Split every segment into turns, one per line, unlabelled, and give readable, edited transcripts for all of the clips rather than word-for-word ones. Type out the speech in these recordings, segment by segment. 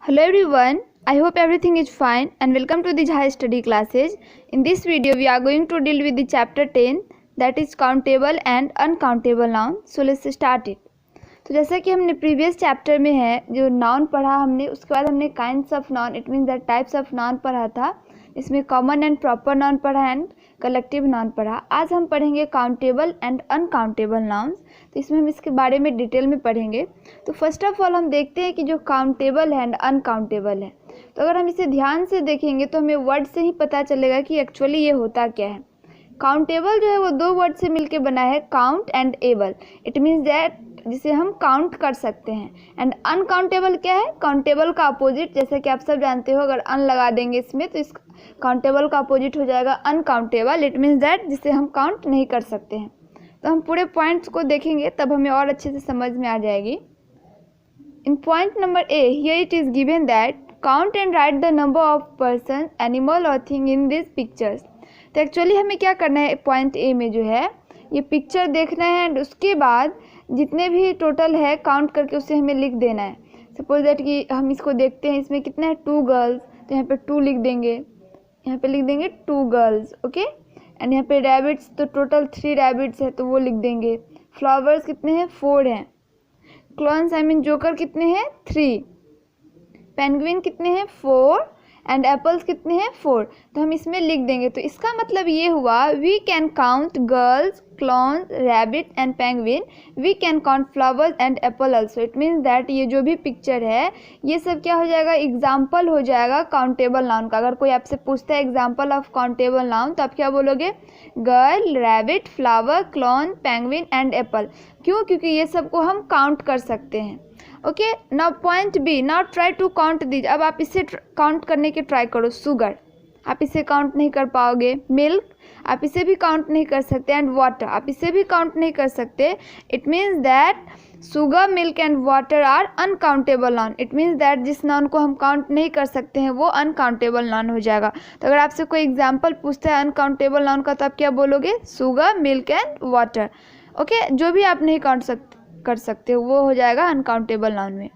Hello everyone, I hope everything is fine and welcome to the Jha study classes. In this video we are going to deal with the chapter 10 that is countable and uncountable noun. So let's start it. तो जैसा कि हमने previous chapter में है जो noun पढ़ा हमने, उसके बाद हमने kinds of noun it means that types of noun पढ़ा था. इसमें कॉमन एंड प्रॉपर नाउन पढ़ा एंड कलेक्टिव नाउन पढ़ा. आज हम पढ़ेंगे काउंटेबल एंड अनकाउंटेबल नाउन्स. तो इसमें हम इसके बारे में डिटेल में पढ़ेंगे. तो फर्स्ट ऑफ ऑल हम देखते हैं कि जो काउंटेबल है एंड अनकाउंटेबल है, तो अगर हम इसे ध्यान से देखेंगे तो हमें वर्ड से ही पता चलेगा कि एक्चुअली ये होता क्या है. काउंटेबल जो है वो दो वर्ड से मिलके बना है, count and able. It means that जिसे हम काउंट कर सकते हैं. एंड अनकाउंटेबल क्या है? काउंटेबल का अपोजिट. जैसे कि आप सब जानते हो, अगर अन लगा देंगे इसमें तो इस काउंटेबल का अपोजिट हो जाएगा अनकाउंटेबल. इट मीन्स दैट जिसे हम काउंट नहीं कर सकते हैं. तो हम पूरे पॉइंट्स को देखेंगे तब हमें और अच्छे से समझ में आ जाएगी. In point number A, here it is given that count and write the number of person, animal और थिंग इन दिस पिक्चर्स. तो एक्चुअली हमें क्या करना है, पॉइंट ए में जो है ये पिक्चर देखना है एंड उसके बाद जितने भी टोटल है काउंट करके उसे हमें लिख देना है. सपोज दैट कि हम इसको देखते हैं, इसमें कितना है 2 गर्ल्स, तो यहाँ पे 2 लिख देंगे, यहाँ पे लिख देंगे 2 गर्ल्स. ओके. एंड यहाँ पे रैबिट्स, तो टोटल 3 रैबिट्स है तो वो लिख देंगे. फ्लावर्स कितने हैं? 4 हैं. क्लॉन्स आई मीन जोकर कितने हैं? 3. पेंगुइन कितने हैं? 4. एंड एप्पल्स कितने हैं? 4. तो हम इसमें लिख देंगे. तो इसका मतलब ये हुआ we can count girls, clowns, rabbit and penguin. We can count flowers and apple also. It means that ये जो भी पिक्चर है ये सब क्या हो जाएगा, एग्जाम्पल हो जाएगा काउंटेबल नाउन का. अगर कोई आपसे पूछता है एग्जाम्पल ऑफ काउंटेबल नाउन तो आप क्या बोलोगे? Girl, rabbit, flower, clown, penguin and apple. क्यों? क्योंकि ये सबको हम काउंट कर सकते हैं. Okay. Now point B, now try to count these. अब आप इसे काउंट करने की ट्राई करो. शुगर आप इसे काउंट नहीं कर पाओगे. मिल्क आप इसे भी काउंट नहीं कर सकते. एंड वाटर आप इसे भी काउंट नहीं कर सकते. It means that sugar, milk and water are uncountable noun. It means that जिस नाउन को हम काउंट नहीं कर सकते हैं वो अनकाउंटेबल नाउन हो जाएगा. तो अगर आपसे कोई एग्जाम्पल पूछता है अनकाउंटेबल नाउन का तो आप क्या बोलोगे? Sugar, milk and water. Okay. जो भी आप नहीं काउंट कर सकते हो वो हो जाएगा अनकाउंटेबल नाउन में.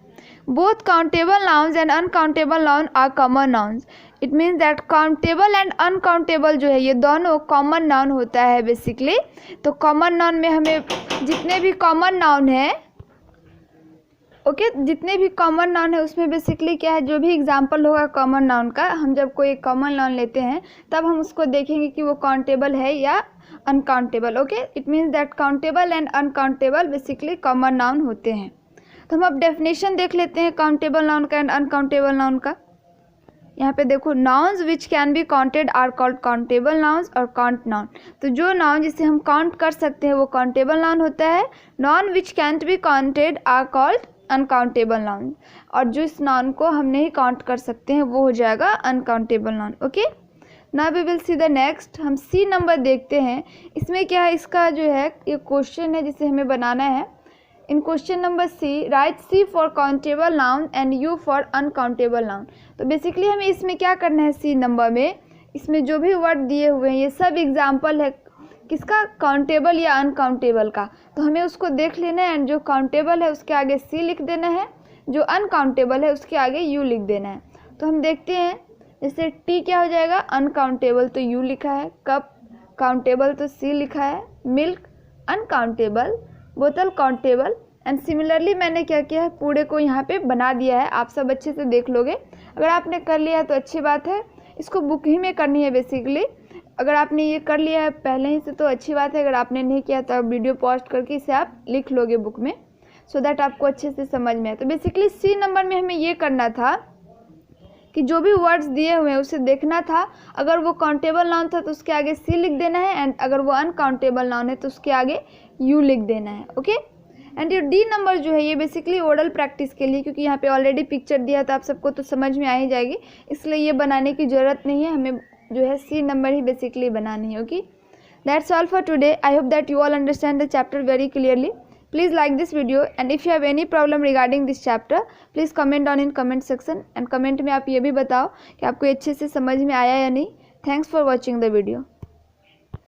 Both countable nouns and uncountable noun are common nouns. It means that countable and uncountable जो है ये दोनों कॉमन नाउन होता है बेसिकली. तो कॉमन नाउन में हमें जितने भी कॉमन नाउन है, ओके, जितने भी कॉमन नाउन है उसमें बेसिकली क्या है, जो भी एग्जांपल होगा कॉमन नाउन का, हम जब कोई कॉमन नाउन लेते हैं तब हम उसको देखेंगे कि वो काउंटेबल है या uncountable. Okay. It means that countable and uncountable basically common noun होते हैं. तो हम अब डेफिनेशन देख लेते हैं काउंटेबल नाउन का एंड अनकाउंटेबल नाउन का. यहाँ पे देखो, nouns which can be counted are called countable nouns और काउंट नाउन. तो जो नाउन जिसे हम काउंट कर सकते हैं वो काउंटेबल नाउन होता है. Noun which can't be counted are called uncountable noun. और जो इस नाउन को हम नहीं काउंट कर सकते हैं वो हो जाएगा uncountable noun. Okay. Now we will see the next. हम सी नंबर देखते हैं. इसमें क्या है, इसका जो है ये क्वेश्चन है जिसे हमें बनाना है. In question number C, right C for countable noun and U for uncountable noun. तो बेसिकली हमें इसमें क्या करना है, सी नंबर में इसमें जो भी वर्ड दिए हुए हैं ये सब एग्जाम्पल है किसका, काउंटेबल या अनकाउंटेबल का. तो हमें उसको देख लेना है एंड जो काउंटेबल है उसके आगे सी लिख देना है, जो अनकाउंटेबल है उसके आगे यू लिख देना है. तो हम देखते हैं, जैसे टी क्या हो जाएगा, अनकाउंटेबल तो यू लिखा है, कप काउंटेबल तो सी लिखा है, मिल्क अनकाउंटेबल, बोतल काउंटेबल. एंड सिमिलरली मैंने क्या किया है, पूरे को यहाँ पे बना दिया है. आप सब अच्छे से देख लोगे. अगर आपने कर लिया है तो अच्छी बात है. इसको बुक ही में करनी है बेसिकली. अगर आपने ये कर लिया है पहले ही से तो अच्छी बात है. अगर आपने नहीं किया तो वीडियो पॉज करके इसे आप लिख लोगे बुक में, सो दैट आपको अच्छे से समझ में आए. तो बेसिकली सी नंबर में हमें ये करना था कि जो भी वर्ड्स दिए हुए हैं उसे देखना था. अगर वो काउंटेबल नाउन था तो उसके आगे सी लिख देना है एंड अगर वो अनकाउंटेबल नाउन है तो उसके आगे यू लिख देना है. ओके. एंड ये डी नंबर जो है ये बेसिकली ओरल प्रैक्टिस के लिए, क्योंकि यहाँ पे ऑलरेडी पिक्चर दिया तो आप सबको तो समझ में आ ही जाएगी, इसलिए ये बनाने की ज़रूरत नहीं है. हमें जो है सी नंबर ही बेसिकली बनानी है. Okay. That's all for today. I hope that you all understand the chapter very clearly. Please like this video and if you have any problem regarding this chapter, please comment down in comment section and comment में आप ये भी बताओ कि आपको अच्छे से समझ में आया या नहीं. Thanks for watching the video.